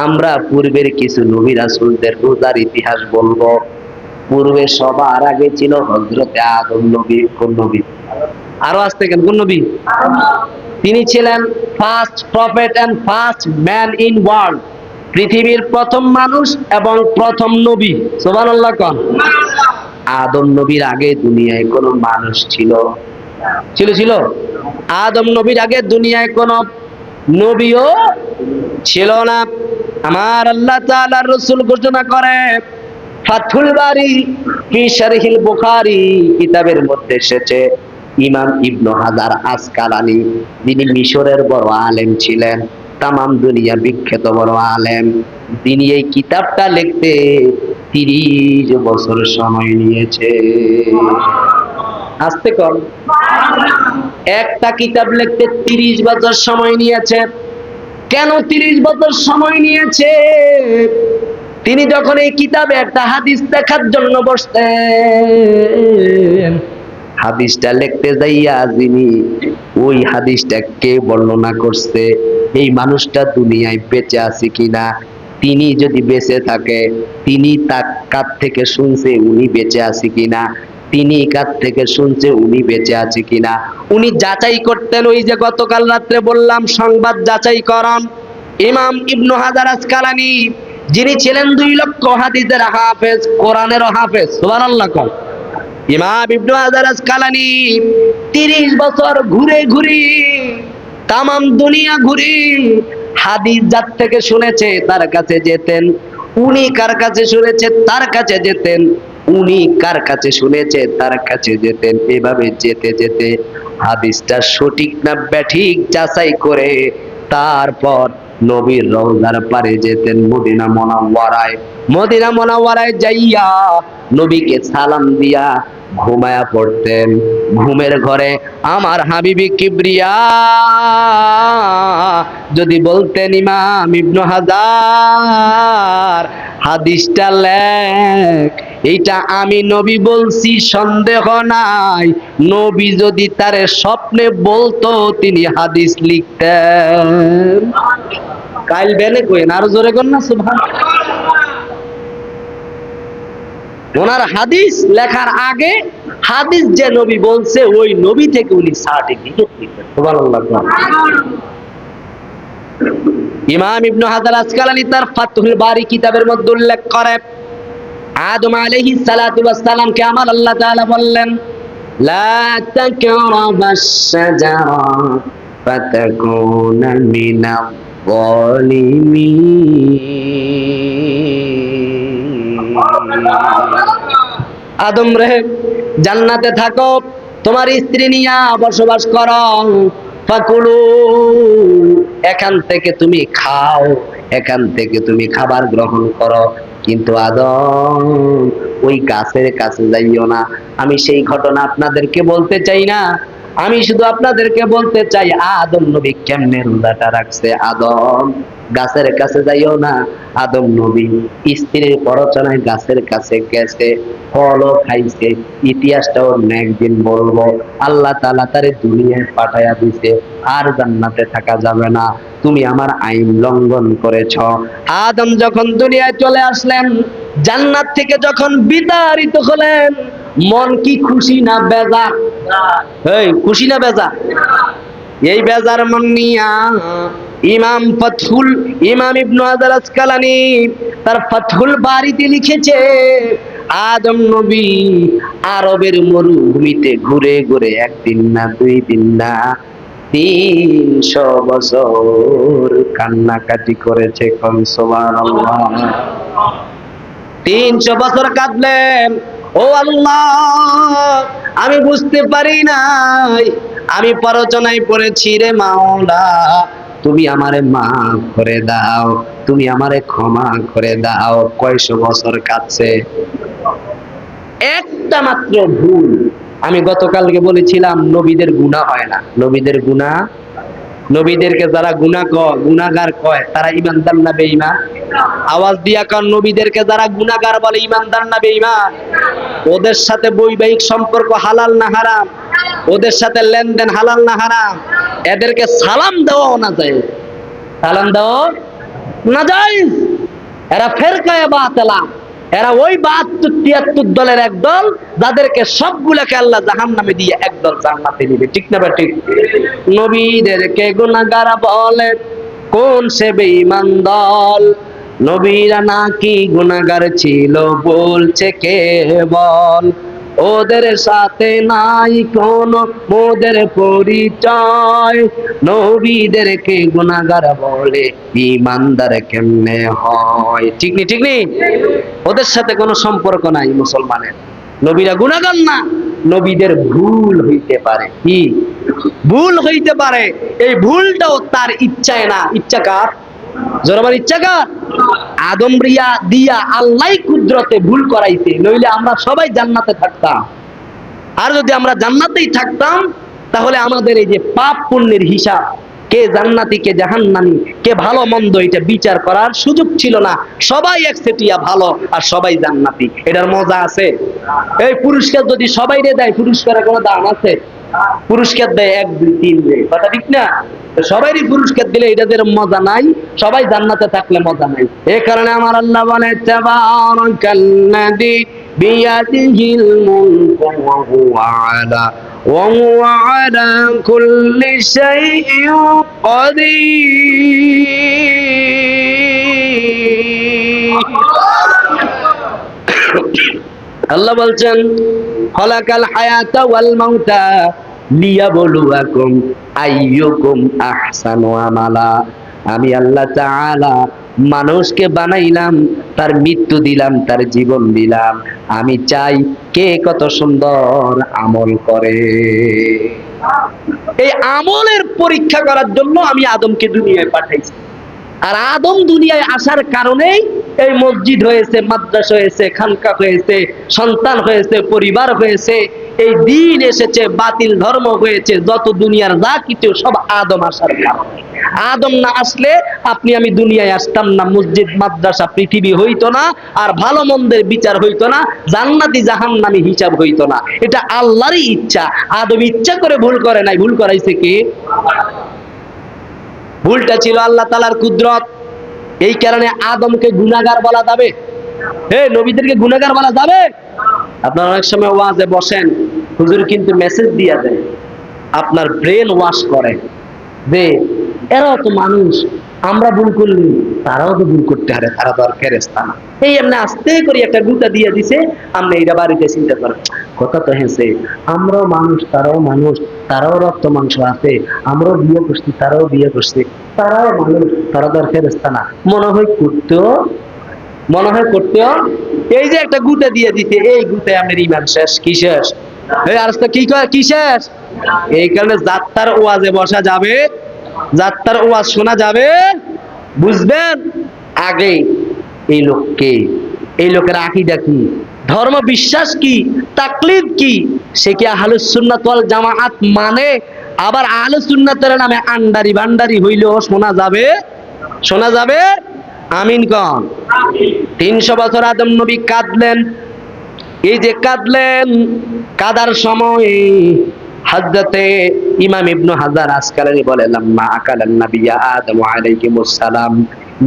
আমরা পূর্বের কিছু নবী রাসূলদের রোজার ইতিহাস বলবো। পূর্বে সবার আগে ছিল হযরতে আদম নবী। কোন নবী? আরো আসতে কেন? কোন নবী? তিনি ছিলেন first prophet and first man in world. পৃথিবীর প্রথম মানুষ এবং প্রথম নবী। সুবহানাল্লাহ কোন। আদম নবীর আগে দুনিয়ায় কোন মানুষ ছিল? ছিল। আদম নবীর আগে দুনিয়ায় কোন নবীও ছিল না। আমার আল্লাহ তাআলার রাসূল ঘোষণা করে, ফাথুল বারি ফি শারহিল বুখারী কিতাবের মধ্যে এসেছে, ইমাম ইবনে হাজার আসকালানী, যিনি মিশরের বড় আলেম ছিলেন, তামাম দুনিয়া বিখ্যাত বড় আলেম, তিনি এই কিতাবটা লিখতে 30 বছর সময় নিয়েছে। আসতে কম। একটা কিতাব লিখতে 30 বছর সময় নিয়েছে। কেন 30 বছর সময় নিয়েছে? তিনি যখন এই কিতাবে একটা হাদিস দেখার জন্য বসতেন, হাদিসটা লিখতে যাইয়া যিনি ওই হাদিসটা কে বর্ণনা করছে, এই মানুষটা দুনিয়ায় বেঁচে আছে কিনা, তিনি যদি বেঁচে থাকে, তিনি তার কাছ থেকে শুনছে উনি বেঁচে আছে কিনা, তিনি কাছ থেকে শুনছে উনি বেঁচে আছে কিনা, উনি যাচাই করতেন। ওই যে গতকাল রাত্রে বললাম সংবাদ যাচাইকরণ। ইমাম ইবনে হাজার আসকালানী, যিনি ছিলেন 2 লক্ষ হাদিসের হাফেজ, কোরআনেরও হাফেজ। সুবহানাল্লাহ কোন। ইমাম ইবনে হাজার আসকালানী 30 বছর ঘুরে ঘুরে তামাম দুনিয়া ঘুরে হাদিস যার থেকে শুনেছে তার কাছে যেতেন, উনি কার কাছে শুনেছে তার কাছে যেতেন, উনি কার কাছে শুনেছে তার কাছে যেতেন। এভাবে যেতে যেতে হাদিসটা সঠিক না ব্যাঠিক যাচাই করে তারপর নবীর রওজার পারে যেতেন মদিনা মুনাওয়ারায়। মদিনা মুনাওয়ারায় যাইয়া নবীকে সালাম দিয়া ঘুমায়া পড়তেন। ঘুমের ঘরে আমার হাবিবি কিবরিয়া যদি বলতেন, ইমাম ইবনে হাজার হাদিসটা লেখ, এইটা আমি নবী বলছি সন্দেহ নাই। নবী যদি তারে স্বপ্নে বলতো তিনি হাদিস লিখতেন। কাইল বেলে কইন, আরো জোরে কর না সুবহানাল্লাহ। ওনার হাদিস লেখার আগে হাদিস যে নবী বলছে ওই নবী থেকে উনি সার্টিফিকেট নিতেন। সুবহানাল্লাহ। ইমাম ইবনে হাজার আসকালানী তার ফাতহুল বারি কিতাবের মধ্যে উল্লেখ করে, আদম আলাইহিস সালাতু ওয়াস সালামকে আমার আল্লাহ তাআলা বললেন, লা তাকরাবাস শাজারা ফাতাকুনা মিনাল যালিমিন। আদম রে, জান্নাতে থাকো, তোমার স্ত্রী নিয়া বসবাস করো, ফাকুলু, এখান থেকে তুমি খাও, এখান থেকে তুমি খাবার গ্রহণ করো, কিন্তু আদম ওই গাছের কাছে যাইও না। আমি সেই ঘটনা আপনাদেরকে বলতে চাই না, আমি শুধু আপনাদেরকে বলতে চাই আদম নবী কেমনে রোজাটা রাখছে। আদম গাছের কাছে যাইও না। আদম নবী স্ত্রীর প্ররোচনায় গাছের কাছে গেছে, ফলও খাইছে। ইতিহাসটাও একদিন বলবো। আল্লাহ তাআলা তারে দুনিয়ায় পাঠাইয়া দিছে, আর জান্নাতে থাকা যাবে না, তুমি আমার আইন লঙ্ঘন করেছ। আদম যখন দুনিয়ায় চলে আসলেন, জান্নাত থেকে যখন বিতাড়িত হলেন, মন কি খুশি না বেজার? এই খুশি না বেজার? এই বেজার মন নিয়া ইমাম ইবনে হাজার আসকালানী তার ফাতহুল বারিতে লিখেছে, আদম নবী আরবের মরুভূমিতে ঘুরে ঘুরে একদিন না 2 দিন না 300 বছর কান্নাকাটি করেছে। কোন সুবহানাল্লাহ। 300 বছর কাঁদলেন, ও আল্লাহ আমি বুঝতে পারি নাই, আমি প্ররোচনায় পড়েছি রে মাওলা, তুমি আমারে মাফ করে দাও, তুমি আমারে ক্ষমা করে দাও। কয়শো বছর কাঁদছে, একটা মাত্র ভুল। আমি গতকালকে বলেছিলাম নবীদের গুনাহ হয় না। নবীদের গুনাহ, নবীদেরকে যারা গুনাহগার কয় তারা ঈমানদার না বেঈমান? আওয়াজ দিয়া কার, নবীদেরকে যারা গুনাহগার বলে ঈমানদার না বেঈমান? ওদের সাথে বৈবাহিক সম্পর্ক হালাল না হারাম? ওদের সাথে লেনদেন হালাল না হারাম? এদেরকে সালাম দেওয়াও না যায়, সালাম দেওয়া নাজায়েজ। এরা ফেরকায়ে বাতিলা, এরা ওই 72-73 দলের এক দল, যাদেরকে সবগুলোকে আল্লাহ জাহান্নামে দিয়ে একদল জান্নাতে দিবে। ঠিক না ঠিক? নবীদেরকে গুনাহগার বলে কোন সে বেঈমান দল? নবীরা নাকি গুনাহগার ছিল বলছে কে বল? ওদের সাথে নাই কোনো মোদের পরিচয়। নবীদেরকে গুনাহগার বলে ঈমানদার কেমনে হয়? ঠিক নি ঠিক নি? ওদের সাথে কোনো সম্পর্ক নাই মুসলমানের। নবীরা গুনাহগার না, নবীদের ভুল হইতে পারে। কি ভুল হইতে পারে? এই ভুলটাও তার ইচ্ছায় না। ইচ্ছা কার? জোরাবার ইচ্ছা কার? আদম রিয়া দিয়া আল্লাহ কুদরতে ভুল করাইতে, নইলে আমরা সবাই জান্নাতে থাকতাম। আর যদি আমরা জান্নাতেই থাকতাম, তাহলে আমাদের এই যে পাপ পুণ্যের হিসাব, কে জান্নাতি কে জাহান্নামী, কে ভালো মন্দ, এটা বিচার করার সুযোগ ছিল না। সবাই একচেটিয়া ভালো আর সবাই জান্নাতি। এটার মজা আছে? এই পুরস্কার যদি সবাই দেয়, পুরস্কারের কোনো দাম আছে? পুরস্কার দেয় 1 2 3 রে, কথা ঠিক না? সবাইরই পুরস্কার দিলে এটাদের মজা নাই, সবাই জান্নাতে থাকলে মজা নাই। এই কারণে আমার আল্লাহ বলে তাবারাকাল্লাযী বিয়াদিহিল মুলকু ওয়া হুয়া আলা কুল্লি শাইইন কাদির। আল্লাহ বলছেন খলাকাল হায়াতা ওয়াল মাউতা লিয়াবলুয়াকুম আইয়ুকুম আহসানু আমালা। আমি আল্লাহ তাআলা মানুষকে বানাইলাম, তার মৃত্যু দিলাম, তার জীবন দিলাম। আমি চাই কে কত সুন্দর আমল করে। এই আমলের পরীক্ষা করার জন্য আমি আদমকে দুনিয়ায় পাঠাইছি। আর আদম দুনিয়ায় আসার কারণেই এই মসজিদ হয়েছে, মাদ্রাসা হয়েছে, খানকা হয়েছে, সন্তান হয়েছে, পরিবার হয়েছে, এই দিন এসেছে, বাতিল ধর্ম হয়েছে, যত দুনিয়ার যা কিছু সব আদম আসার কারণে। আদম না আসলে আপনি আমি দুনিয়ায় আসতাম না, মসজিদ মাদ্রাসা পৃথিবী হইতো না, আর ভালো মন্দের বিচার হইতো না, জান্নাতি জাহান্নামী হিসাব হইতো না। এটা আল্লাহরই ইচ্ছা। আদম ইচ্ছা করে ভুল করে নাই, ভুল করাইছে কে? ভুলটা ছিল আল্লাহ তাআলার কুদরত। এই কারণে আদমকে গুনাহগার বলা যাবে? নবীদেরকে গুনাহগার বলা যাবে? আপনারা অনেক সময় ওয়াজে বসেন, হুজুর কিন্তু মেসেজ দিয়া দেয়, আপনার ব্রেন ওয়াশ করে যে এরাও তো মানুষ, আমরা ভুল করলি তারাও তো ভুল করতে পারে, তারা তো আর ফেরেশতা না। এই এমনি আস্তে করে একটা গুতা দিয়ে দিছে, আপনি এইটা বাড়িতে চিন্তা করেন, কথা তো হেসে, আমরাও মানুষ তারাও মানুষ, তারাও রক্ত মাংস আছে, আমরাও বিয়ে করছি তারাও বিয়ে করছে, তারাও মানুষ, তারা তো আর ফেরেশতা না। মনে হয় করতেও এই যে একটা গুতা দিয়ে দিতে, এই গুতায় আপনার ইমান শেষ। কি শেষ? আর কি কয় কি শেষ? এই কারণে যাত্রার ওয়াজে বসা যাবে, যাত্রার ওয়াজ শোনা যাবে, বুঝবেন আগে এই লোককে, এই লোকের আকীদা কি, ধর্ম বিশ্বাস কি, তাকলিদ কি, সে কি আহলুস সুন্নাত ওয়াল জামাআত মানে? আবার আহলুস সুন্নাতের নামে আন্ডারি ভান্ডারি হইলেও শোনা যাবে, শোনা যাবে। আমিন কন। 300 বছর আদম নবী কাঁদলেন। এই যে কাঁদলেন, কাদার সময় হযরতে ইমাম ইবনে হাজার আসকালানি বলে লাম্মা আকালান নাবিয়্যা আদম আলাইহিস সালাম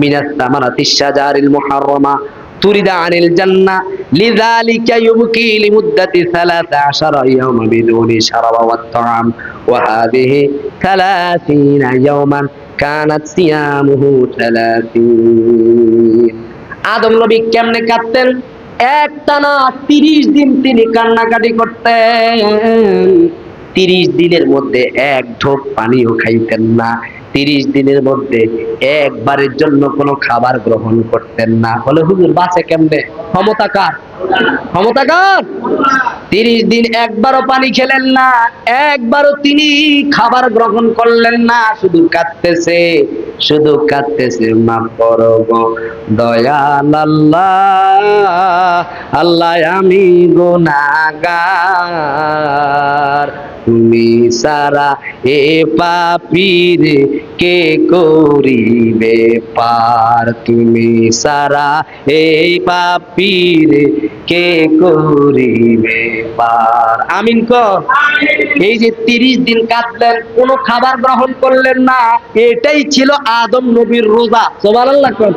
মিনাস সামারাতিশ শাজারিল মুহাররামা তুরিদা আনিল জান্নাহ লিযালিকা ইউবকি লিমুদ্দাতি 13 ইয়াওমা বিদুনি শারাবা ওয়াত তাআম ওয়া হাযিহি 30 ইয়াওমান কানাত সিয়ামুহু 30। আদম নবী কেমনে কাঁদতেন? একটানা 30 দিন তিনি কান্নাকাটি করতেন। 30 দিনের মধ্যে এক ঢোক পানিও খাইতেন না। 30 দিনের মধ্যে একবারের জন্য কোনো খাবার গ্রহণ করতেন না। বলে হুজুর বাঁচে কেমনে? ক্ষমতা কার? ক্ষমতা কার? 30 দিন একবারও পানি খেলেন না, একবারও তিনি খাবার গ্রহণ করলেন না, শুধু কাঁদতেছে, শুধু কাঁদতেছে। মাফ করো গো দয়াল আল্লাহ, আল্লাহ আমি গুনাহগার, তুমি সারা এ পাপীর কে করিবে পার, তুমি সারা এই পাপীরে কে করিবে পার। আমিন কর। এই যে 30 দিন কাঁদলেন, কোনো খাবার গ্রহণ করলেন না, এটাই ছিল আদম নবীর রোজা। সুবহানাল্লাহ কর।